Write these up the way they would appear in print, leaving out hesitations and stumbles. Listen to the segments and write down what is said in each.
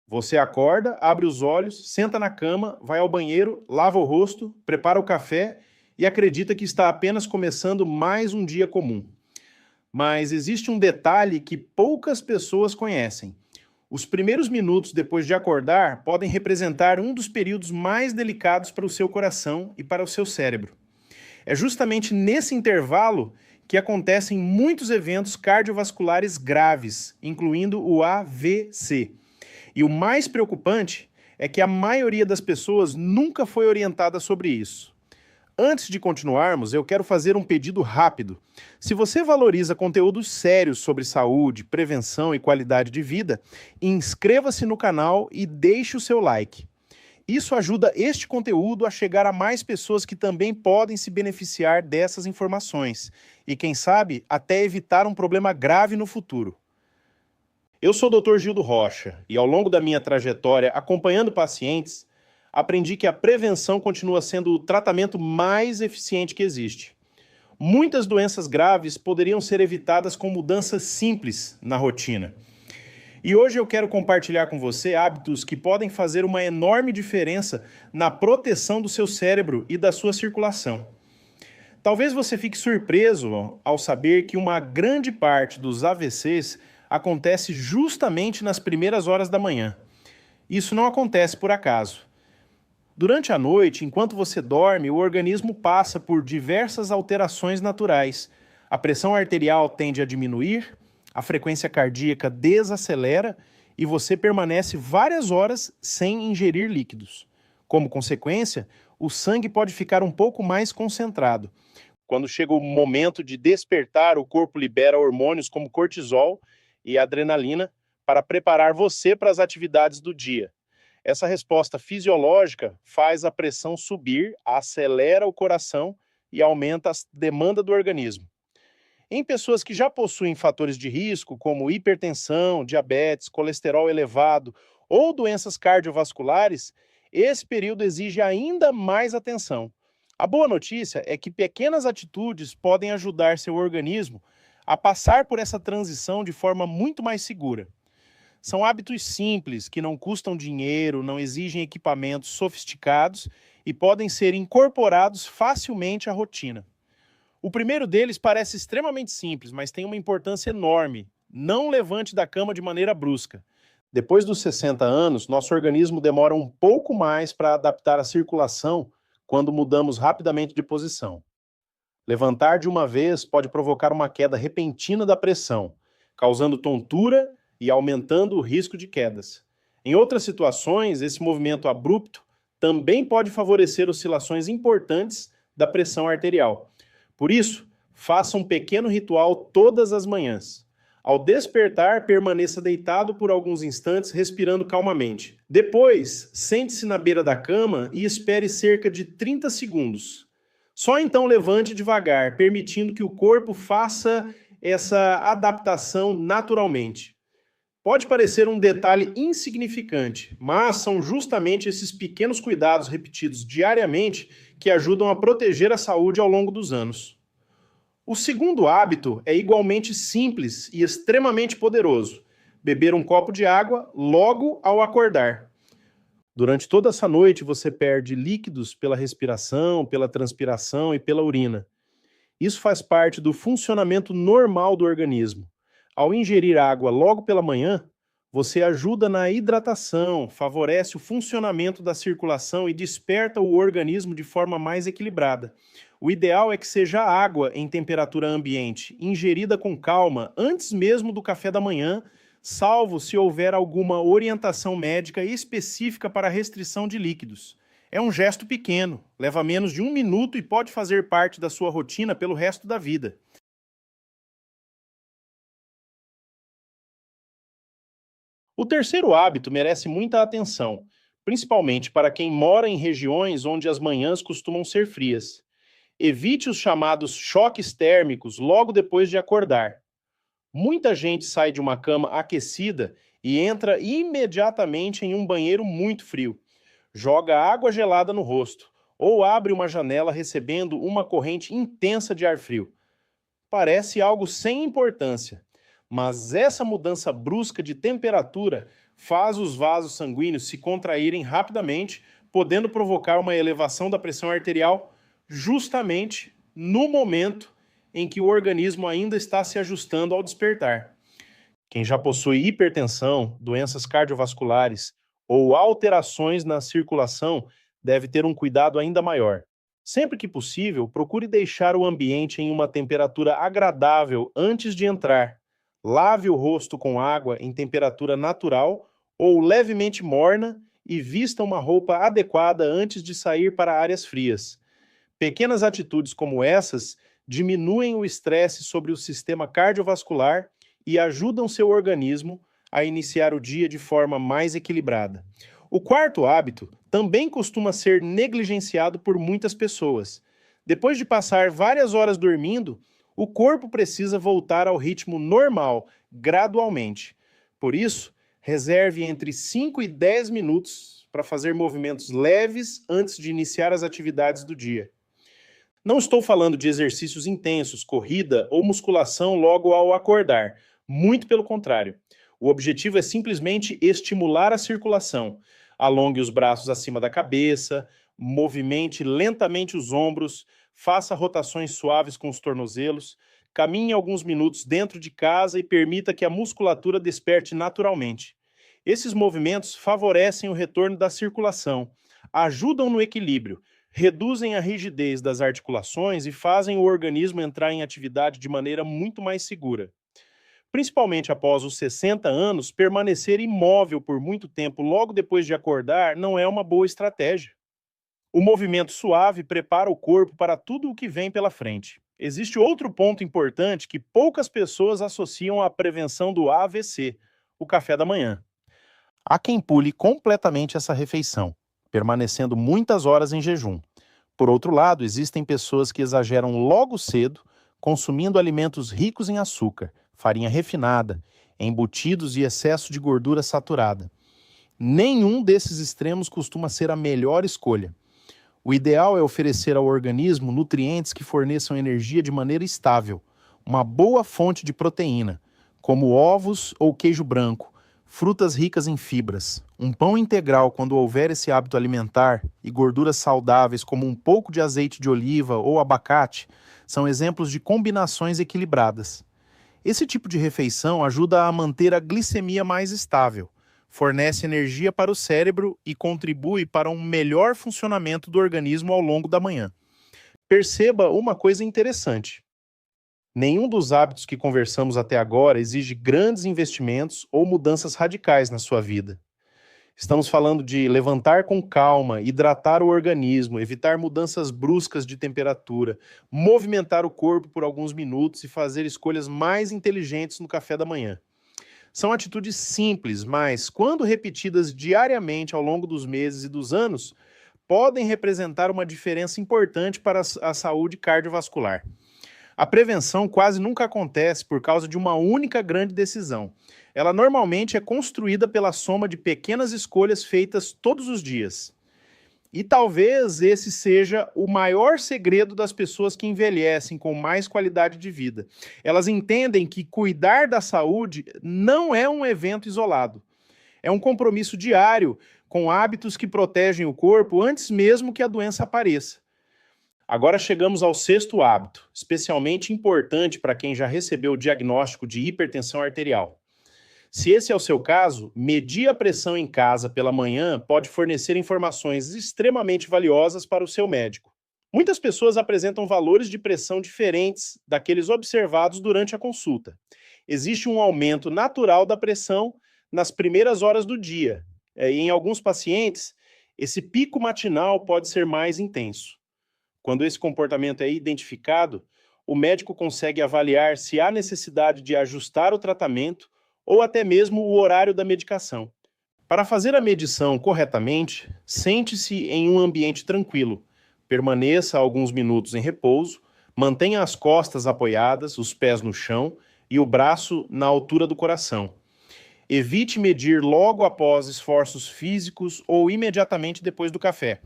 Você acorda, abre os olhos, senta na cama, vai ao banheiro, lava o rosto, prepara o café e acredita que está apenas começando mais um dia comum. Mas existe um detalhe que poucas pessoas conhecem. Os primeiros minutos depois de acordar podem representar um dos períodos mais delicados para o seu coração e para o seu cérebro. É justamente nesse intervalo que acontecem muitos eventos cardiovasculares graves, incluindo o AVC. E o mais preocupante é que a maioria das pessoas nunca foi orientada sobre isso. Antes de continuarmos, eu quero fazer um pedido rápido. Se você valoriza conteúdos sérios sobre saúde, prevenção e qualidade de vida, inscreva-se no canal e deixe o seu like. Isso ajuda este conteúdo a chegar a mais pessoas que também podem se beneficiar dessas informações e, quem sabe, até evitar um problema grave no futuro. Eu sou o Dr. Gildo Rocha e, ao longo da minha trajetória acompanhando pacientes, aprendi que a prevenção continua sendo o tratamento mais eficiente que existe. Muitas doenças graves poderiam ser evitadas com mudanças simples na rotina. E hoje eu quero compartilhar com você hábitos que podem fazer uma enorme diferença na proteção do seu cérebro e da sua circulação. Talvez você fique surpreso ao saber que uma grande parte dos AVCs acontece justamente nas primeiras horas da manhã. Isso não acontece por acaso. Durante a noite, enquanto você dorme, o organismo passa por diversas alterações naturais. A pressão arterial tende a diminuir, a frequência cardíaca desacelera e você permanece várias horas sem ingerir líquidos. Como consequência, o sangue pode ficar um pouco mais concentrado. Quando chega o momento de despertar, o corpo libera hormônios como cortisol e adrenalina para preparar você para as atividades do dia. Essa resposta fisiológica faz a pressão subir, acelera o coração e aumenta a demanda do organismo. Em pessoas que já possuem fatores de risco, como hipertensão, diabetes, colesterol elevado ou doenças cardiovasculares, esse período exige ainda mais atenção. A boa notícia é que pequenas atitudes podem ajudar seu organismo a passar por essa transição de forma muito mais segura. São hábitos simples, que não custam dinheiro, não exigem equipamentos sofisticados e podem ser incorporados facilmente à rotina. O primeiro deles parece extremamente simples, mas tem uma importância enorme. Não levante da cama de maneira brusca. Depois dos 60 anos, nosso organismo demora um pouco mais para adaptar a circulação quando mudamos rapidamente de posição. Levantar de uma vez pode provocar uma queda repentina da pressão, causando tontura e aumentando o risco de quedas. Em outras situações, esse movimento abrupto também pode favorecer oscilações importantes da pressão arterial. Por isso, faça um pequeno ritual todas as manhãs. Ao despertar, permaneça deitado por alguns instantes, respirando calmamente. Depois, sente-se na beira da cama e espere cerca de 30 segundos. Só então levante devagar, permitindo que o corpo faça essa adaptação naturalmente. Pode parecer um detalhe insignificante, mas são justamente esses pequenos cuidados repetidos diariamente que ajudam a proteger a saúde ao longo dos anos. O segundo hábito é igualmente simples e extremamente poderoso: beber um copo de água logo ao acordar. Durante toda essa noite você perde líquidos pela respiração, pela transpiração e pela urina. Isso faz parte do funcionamento normal do organismo. Ao ingerir água logo pela manhã, você ajuda na hidratação, favorece o funcionamento da circulação e desperta o organismo de forma mais equilibrada. O ideal é que seja água em temperatura ambiente, ingerida com calma, antes mesmo do café da manhã, salvo se houver alguma orientação médica específica para a restrição de líquidos. É um gesto pequeno, leva menos de 1 minuto e pode fazer parte da sua rotina pelo resto da vida. O terceiro hábito merece muita atenção, principalmente para quem mora em regiões onde as manhãs costumam ser frias. Evite os chamados choques térmicos logo depois de acordar. Muita gente sai de uma cama aquecida e entra imediatamente em um banheiro muito frio. Joga água gelada no rosto ou abre uma janela recebendo uma corrente intensa de ar frio. Parece algo sem importância, mas essa mudança brusca de temperatura faz os vasos sanguíneos se contraírem rapidamente, podendo provocar uma elevação da pressão arterial justamente no momento em que o organismo ainda está se ajustando ao despertar. Quem já possui hipertensão, doenças cardiovasculares ou alterações na circulação deve ter um cuidado ainda maior. Sempre que possível, procure deixar o ambiente em uma temperatura agradável antes de entrar. Lave o rosto com água em temperatura natural ou levemente morna e vista uma roupa adequada antes de sair para áreas frias. Pequenas atitudes como essas diminuem o estresse sobre o sistema cardiovascular e ajudam seu organismo a iniciar o dia de forma mais equilibrada. O quarto hábito também costuma ser negligenciado por muitas pessoas. Depois de passar várias horas dormindo, o corpo precisa voltar ao ritmo normal, gradualmente. Por isso, reserve entre 5 e 10 minutos para fazer movimentos leves antes de iniciar as atividades do dia. Não estou falando de exercícios intensos, corrida ou musculação logo ao acordar. Muito pelo contrário. O objetivo é simplesmente estimular a circulação. Alongue os braços acima da cabeça, movimente lentamente os ombros, faça rotações suaves com os tornozelos, caminhe alguns minutos dentro de casa e permita que a musculatura desperte naturalmente. Esses movimentos favorecem o retorno da circulação, ajudam no equilíbrio, reduzem a rigidez das articulações e fazem o organismo entrar em atividade de maneira muito mais segura. Principalmente após os 60 anos, permanecer imóvel por muito tempo logo depois de acordar não é uma boa estratégia. O movimento suave prepara o corpo para tudo o que vem pela frente. Existe outro ponto importante que poucas pessoas associam à prevenção do AVC, o café da manhã. Há quem pule completamente essa refeição, permanecendo muitas horas em jejum. Por outro lado, existem pessoas que exageram logo cedo, consumindo alimentos ricos em açúcar, farinha refinada, embutidos e excesso de gordura saturada. Nenhum desses extremos costuma ser a melhor escolha. O ideal é oferecer ao organismo nutrientes que forneçam energia de maneira estável, uma boa fonte de proteína, como ovos ou queijo branco, frutas ricas em fibras, um pão integral quando houver esse hábito alimentar e gorduras saudáveis como um pouco de azeite de oliva ou abacate são exemplos de combinações equilibradas. Esse tipo de refeição ajuda a manter a glicemia mais estável, fornece energia para o cérebro e contribui para um melhor funcionamento do organismo ao longo da manhã. Perceba uma coisa interessante. Nenhum dos hábitos que conversamos até agora exige grandes investimentos ou mudanças radicais na sua vida. Estamos falando de levantar com calma, hidratar o organismo, evitar mudanças bruscas de temperatura, movimentar o corpo por alguns minutos e fazer escolhas mais inteligentes no café da manhã. São atitudes simples, mas, quando repetidas diariamente ao longo dos meses e dos anos, podem representar uma diferença importante para a saúde cardiovascular. A prevenção quase nunca acontece por causa de uma única grande decisão. Ela normalmente é construída pela soma de pequenas escolhas feitas todos os dias. E talvez esse seja o maior segredo das pessoas que envelhecem com mais qualidade de vida. Elas entendem que cuidar da saúde não é um evento isolado. É um compromisso diário com hábitos que protegem o corpo antes mesmo que a doença apareça. Agora chegamos ao sexto hábito, especialmente importante para quem já recebeu o diagnóstico de hipertensão arterial. Se esse é o seu caso, medir a pressão em casa pela manhã pode fornecer informações extremamente valiosas para o seu médico. Muitas pessoas apresentam valores de pressão diferentes daqueles observados durante a consulta. Existe um aumento natural da pressão nas primeiras horas do dia. E em alguns pacientes, esse pico matinal pode ser mais intenso. Quando esse comportamento é identificado, o médico consegue avaliar se há necessidade de ajustar o tratamento ou até mesmo o horário da medicação. Para fazer a medição corretamente, sente-se em um ambiente tranquilo, permaneça alguns minutos em repouso, mantenha as costas apoiadas, os pés no chão e o braço na altura do coração. Evite medir logo após esforços físicos ou imediatamente depois do café.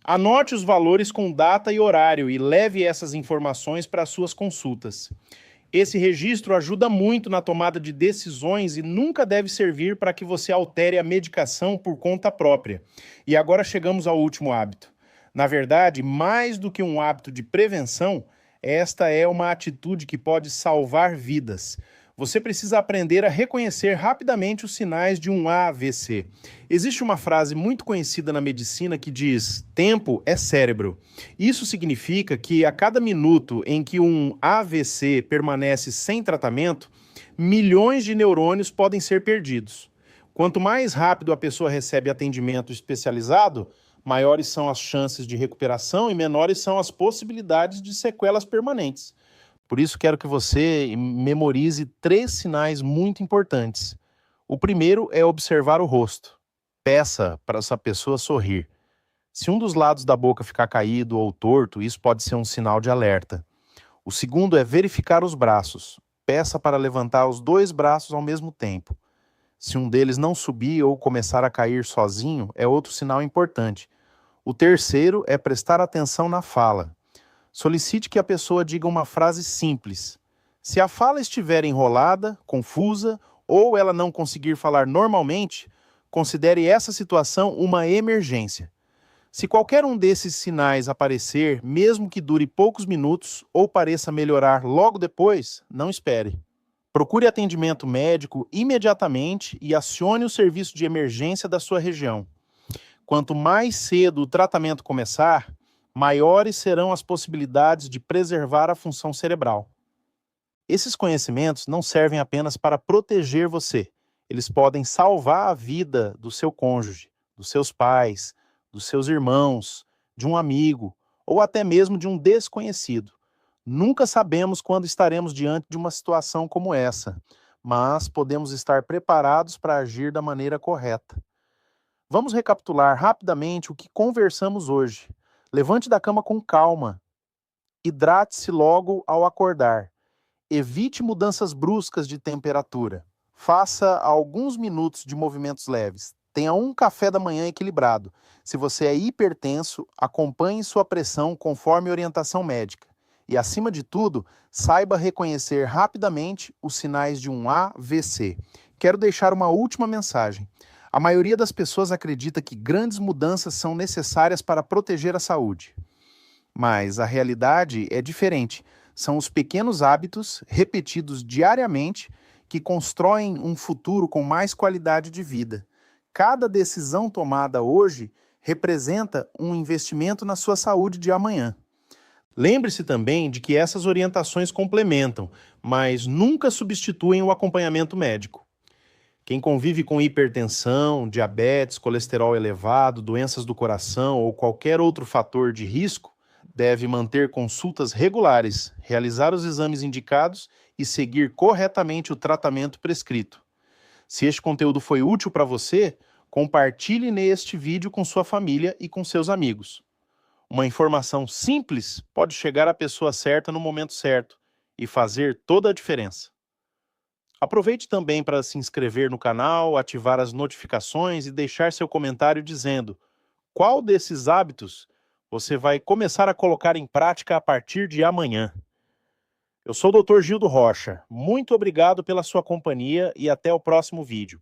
Anote os valores com data e horário e leve essas informações para suas consultas. Esse registro ajuda muito na tomada de decisões e nunca deve servir para que você altere a medicação por conta própria. E agora chegamos ao último hábito. Na verdade, mais do que um hábito de prevenção, esta é uma atitude que pode salvar vidas. Você precisa aprender a reconhecer rapidamente os sinais de um AVC. Existe uma frase muito conhecida na medicina que diz: tempo é cérebro. Isso significa que a cada minuto em que um AVC permanece sem tratamento, milhões de neurônios podem ser perdidos. Quanto mais rápido a pessoa recebe atendimento especializado, maiores são as chances de recuperação e menores são as possibilidades de sequelas permanentes. Por isso, quero que você memorize 3 sinais muito importantes. O primeiro é observar o rosto. Peça para essa pessoa sorrir. Se um dos lados da boca ficar caído ou torto, isso pode ser um sinal de alerta. O segundo é verificar os braços. Peça para levantar os 2 braços ao mesmo tempo. Se um deles não subir ou começar a cair sozinho, é outro sinal importante. O terceiro é prestar atenção na fala. Solicite que a pessoa diga uma frase simples. Se a fala estiver enrolada, confusa ou ela não conseguir falar normalmente, considere essa situação uma emergência. Se qualquer um desses sinais aparecer, mesmo que dure poucos minutos ou pareça melhorar logo depois, não espere. Procure atendimento médico imediatamente e acione o serviço de emergência da sua região. Quanto mais cedo o tratamento começar, maiores serão as possibilidades de preservar a função cerebral. Esses conhecimentos não servem apenas para proteger você, eles podem salvar a vida do seu cônjuge, dos seus pais, dos seus irmãos, de um amigo ou até mesmo de um desconhecido. Nunca sabemos quando estaremos diante de uma situação como essa, mas podemos estar preparados para agir da maneira correta. Vamos recapitular rapidamente o que conversamos hoje. Levante da cama com calma. Hidrate-se logo ao acordar. Evite mudanças bruscas de temperatura. Faça alguns minutos de movimentos leves. Tenha um café da manhã equilibrado. Se você é hipertenso, acompanhe sua pressão conforme orientação médica. E, acima de tudo, saiba reconhecer rapidamente os sinais de um AVC. Quero deixar uma última mensagem. A maioria das pessoas acredita que grandes mudanças são necessárias para proteger a saúde. Mas a realidade é diferente. São os pequenos hábitos, repetidos diariamente, que constroem um futuro com mais qualidade de vida. Cada decisão tomada hoje representa um investimento na sua saúde de amanhã. Lembre-se também de que essas orientações complementam, mas nunca substituem o acompanhamento médico. Quem convive com hipertensão, diabetes, colesterol elevado, doenças do coração ou qualquer outro fator de risco, deve manter consultas regulares, realizar os exames indicados e seguir corretamente o tratamento prescrito. Se este conteúdo foi útil para você, compartilhe neste vídeo com sua família e com seus amigos. Uma informação simples pode chegar à pessoa certa no momento certo e fazer toda a diferença. Aproveite também para se inscrever no canal, ativar as notificações e deixar seu comentário dizendo qual desses hábitos você vai começar a colocar em prática a partir de amanhã. Eu sou o Dr. Gildo Rocha. Muito obrigado pela sua companhia e até o próximo vídeo.